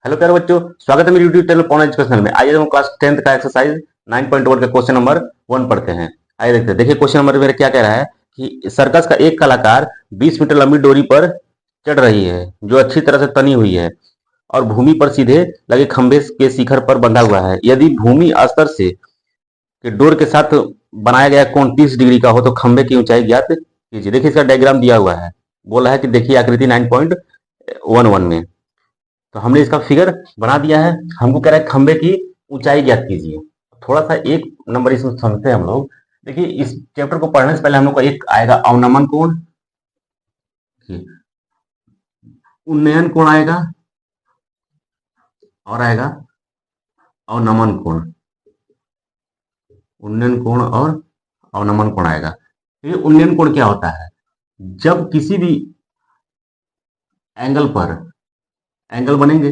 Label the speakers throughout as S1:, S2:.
S1: Hello प्यारे बच्चों, स्वागत है मेरे यूट्यूब चैनल पॉन एजुकेशनल में। आइए हम क्लास 10th का एक्सरसाइज 9.1 का क्वेश्चन नंबर 1 पढ़ते हैं। आइए देखते हैं। देखिए क्वेश्चन नंबर मेरा क्या कह रहा है कि सर्कस का एक कलाकार 20 मीटर लंबी डोरी पर चढ़ रही है जो अच्छी तरह से तनी हुई है और भूमि पर सीधे लगे खंभे के शिखर पर बंधा हुआ है। यदि भूमि स्तर से के डोर के साथ बनाया गया कोण 30 डिग्री का हो तो खंभे की ऊंचाई ज्ञात कीजिए। देखिए इसका डायग्राम दिया हुआ है, बोला है कि देखिए आकृति 9.11 में। तो हमने इसका फिगर बना दिया है। हमको कह रहा है खंबे की ऊंचाई ज्ञात कीजिए। थोड़ा सा एक नंबर इसमें समझते हैं हम लोग। देखिए इस चैप्टर को पढ़ने से पहले हम लोग का एक आएगा अवनमन कोण, उन्नयन कोण आएगा और आएगा अवनमन कोण। उन्नयन कोण और अवनमन कोण आएगा। ये उन्नयन कोण क्या होता है? जब किसी भी एंगल पर एंगल बनेंगे,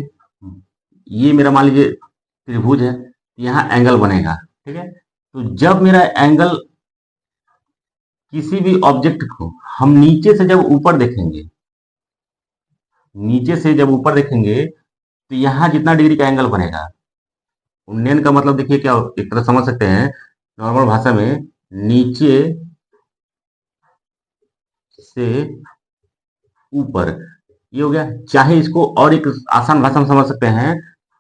S1: ये मेरा मान लीजिए त्रिभुज है, यहाँ एंगल बनेगा, ठीक है। तो जब मेरा एंगल किसी भी ऑब्जेक्ट को हम नीचे से जब ऊपर देखेंगे, नीचे से जब ऊपर देखेंगे तो यहाँ जितना डिग्री का एंगल बनेगा, उन्नयन का मतलब देखिए क्या एक तरह समझ सकते हैं नॉर्मल भाषा में, नीचे से ऊपर, ये हो गया। चाहे इसको और एक आसान भाषा में समझ सकते हैं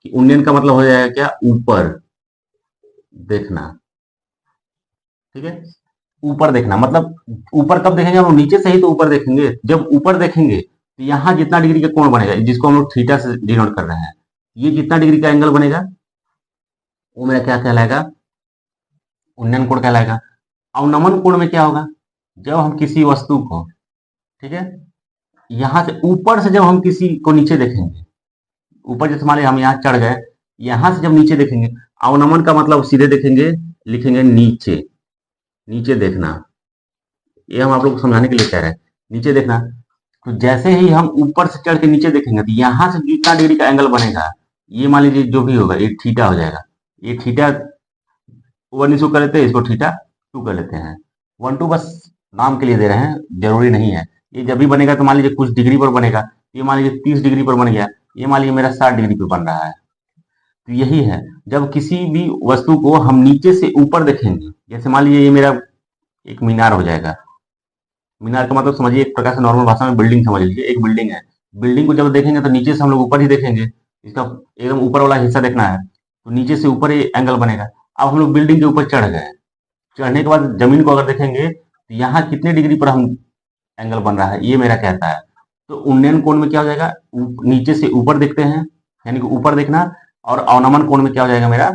S1: कि उन्नयन का मतलब हो जाएगा क्या, ऊपर देखना, ठीक है। ऊपर देखना मतलब ऊपर कब देखेंगे हम? नीचे से ही तो ऊपर देखेंगे। जब ऊपर देखेंगे तो यहाँ जितना डिग्री का कोण बनेगा, जिसको हम लोग थीटा से डिनोट कर रहे हैं, ये जितना डिग्री का एंगल बनेगा वो मेरा क्या कहलाएगा? उन्नयन कोण कहलाएगा। अवनमन कोण में क्या होगा? जब हम किसी वस्तु को, ठीक है, यहाँ से ऊपर से जब हम किसी को नीचे देखेंगे, ऊपर जैसे मान लीजिए हम यहाँ चढ़ गए, यहाँ से जब नीचे देखेंगे, अवनमन का मतलब सीधे देखेंगे, लिखेंगे नीचे, नीचे देखना। ये हम आप लोग को समझाने के लिए कह रहे हैं, नीचे देखना। तो जैसे ही हम ऊपर से चढ़ के नीचे देखेंगे तो यहाँ से जितना डिग्री का एंगल बनेगा, ये मान लीजिए जो भी होगा ये थीटा हो जाएगा। ये थीटा 1 इसको कर लेते हैं, इसको थीटा 2 कर लेते हैं। 1 2 बस नाम के लिए दे रहे हैं, जरूरी नहीं है। ये जब भी बनेगा तो मान लीजिए कुछ डिग्री पर बनेगा। ये मान लीजिए 30 डिग्री पर बन गया, ये मान लीजिए मेरा 60 डिग्री पर बन रहा है। तो यही है, जब किसी भी वस्तु को हम नीचे से ऊपर देखेंगे, जैसे मान लीजिए ये मेरा एक मीनार हो जाएगा। मीनार का मतलब समझिए एक प्रकार से नॉर्मल भाषा में बिल्डिंग समझ लीजिए, एक बिल्डिंग है। बिल्डिंग को जब देखेंगे तो नीचे से हम लोग ऊपर ही देखेंगे, इसका एकदम ऊपर वाला हिस्सा देखना है, तो नीचे से ऊपर ही एंगल बनेगा। अब हम लोग बिल्डिंग के ऊपर चढ़ गए, चढ़ने के बाद जमीन को अगर देखेंगे तो यहाँ कितने डिग्री पर हम एंगल बन रहा है, ये मेरा कहता है। तो उन्नयन कोण में क्या हो जाएगा? नीचे से ऊपर देखते हैं, यानी कि ऊपर देखना। और अवनमन कोण में क्या हो जाएगा मेरा?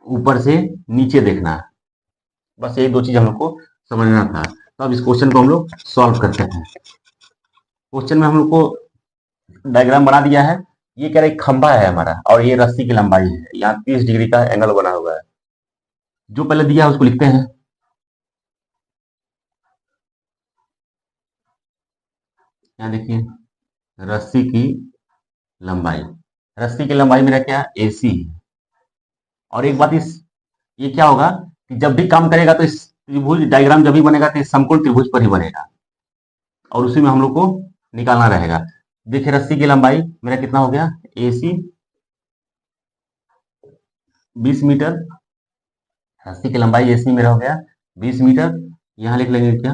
S1: ऊपर से नीचे देखना। बस ये दो चीज हम लोग को समझना था। तो अब इस क्वेश्चन को हम लोग सॉल्व करते हैं। क्वेश्चन में हम लोग को डायग्राम बना दिया है। ये कह रहा है खंभा है हमारा और ये रस्सी की लंबाई है, यहाँ 30 डिग्री का एंगल बना हुआ है। जो पहले दिया है उसको लिखते हैं। यहाँ देखिए रस्सी की लंबाई, रस्सी की लंबाई मेरा क्या? AC है। और एक बात ये क्या होगा कि जब भी काम करेगा तो इस त्रिभुज डायग्राम जब भी बनेगा तो इस समकोण त्रिभुज पर ही बनेगा और उसी में हम लोग को निकालना रहेगा। देखिए रस्सी की लंबाई मेरा कितना हो गया? AC 20 metre. रस्सी की लंबाई AC मेरा हो गया 20 मीटर। यहाँ लिख लेंगे क्या?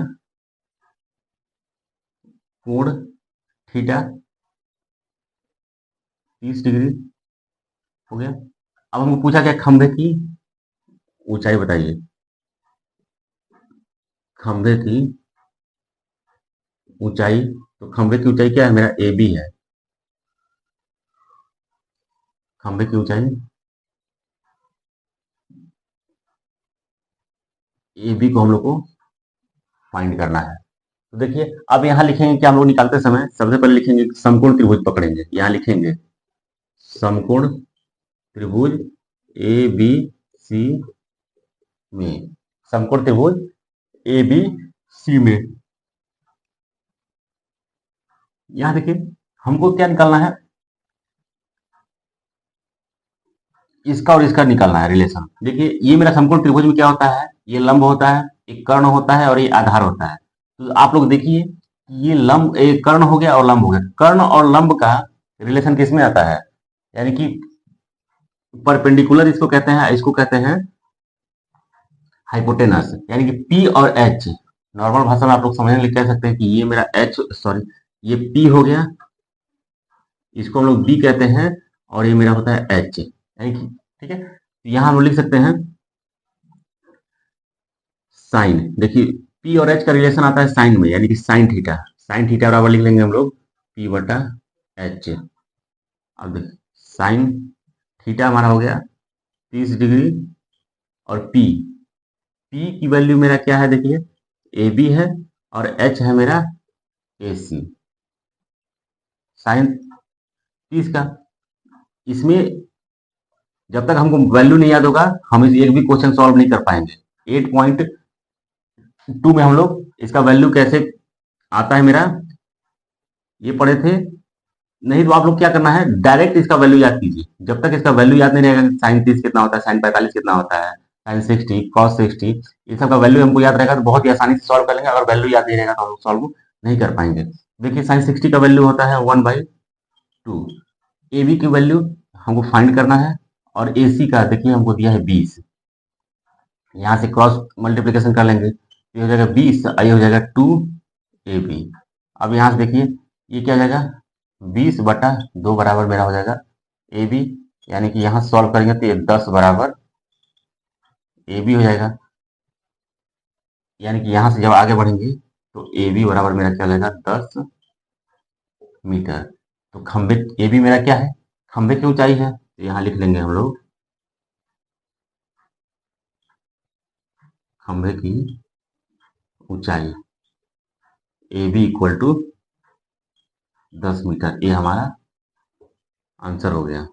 S1: कोण थीटा 30 डिग्री हो गया। अब हमको पूछा क्या? खंभे की ऊंचाई बताइए। खंभे की ऊंचाई, तो खंभे की ऊंचाई क्या है? मेरा AB है। खंभे की ऊंचाई AB को हम लोग को फाइंड करना है। तो देखिए अब यहाँ लिखेंगे क्या हम लोग निकालते समय? सबसे पहले लिखेंगे समकोण त्रिभुज पकड़ेंगे। यहाँ लिखेंगे समकोण त्रिभुज ABC में, समकोण त्रिभुज ABC में। यहाँ देखिए हमको क्या निकालना है? इसका और इसका निकालना है रिलेशन। देखिए ये मेरा समकोण त्रिभुज में क्या होता है? ये लंब होता है, एक कर्ण होता है और ये आधार होता है। तो आप लोग देखिए ये लंब, एक कर्ण हो गया और लंब हो गया। कर्ण और लंब का रिलेशन किस में आता है? यानी कि परपेंडिकुलर इसको कहते हैं, इसको कहते हैं हाइपोटेनस। यानी कि पी और एच, नॉर्मल भाषा में आप लोग समझने के लिए कह सकते हैं कि ये मेरा एच, सॉरी ये पी हो गया, इसको हम लोग बी कहते हैं, और ये मेरा होता है एच, यानी कि ठीक है। तो यहाँ हम लोग लिख सकते हैं साइन, देखिए पी और एच का रिलेशन आता है साइन में, यानी कि साइन थीटा, साइन थीटा बराबर लिख लेंगे हम लोग पी बटा एच। अब देखिए साइन थीटा हमारा हो गया 30 डिग्री, और पी, पी की वैल्यू मेरा क्या है, देखिए ए बी है, और एच है मेरा ए सी, साइन 30 का। इसमें जब तक हमको वैल्यू नहीं याद होगा, हम इस एक भी क्वेश्चन सॉल्व नहीं कर पाएंगे। 8.2 में हम लोग इसका वैल्यू कैसे आता है मेरा, ये पढ़े थे। नहीं तो आप लोग क्या करना है, डायरेक्ट इसका वैल्यू याद कीजिए। जब तक इसका वैल्यू याद नहीं रहेगा, साइन 30 कितना होता है, साइन 45 कितना होता है, साइन 60, कॉस 60, ये सब का वैल्यू हमको याद रहेगा तो बहुत ही आसानी से सॉल्व कर लेंगे। अगर वैल्यू याद नहीं रहेगा तो हम सॉल्व नहीं कर पाएंगे। देखिए साइन 60 का वैल्यू होता है 1/2। ए बी की वैल्यू हमको फाइंड करना है, और ए सी का देखिए हमको दिया है 20। यहाँ से क्रॉस मल्टीप्लीकेशन कर लेंगे, ये हो जाएगा 20, ये हो जाएगा 2 AB। अब यहाँ से देखिए ये क्या हो जाएगा, 20/2 बराबर मेरा हो जाएगा AB, यानी कि यहाँ सॉल्व करेंगे तो ये 10 बराबर AB हो जाएगा। यानी कि यहाँ से जब आगे बढ़ेंगे तो AB बराबर मेरा क्या हो जाएगा, 10 मीटर। तो खंबे AB मेरा क्या है, खंबे की ऊंचाई है, तो यहाँ लिख लेंगे हम लोग खंबे की ऊंचाई AB इक्वल टू 10 मीटर। ये हमारा आंसर हो गया।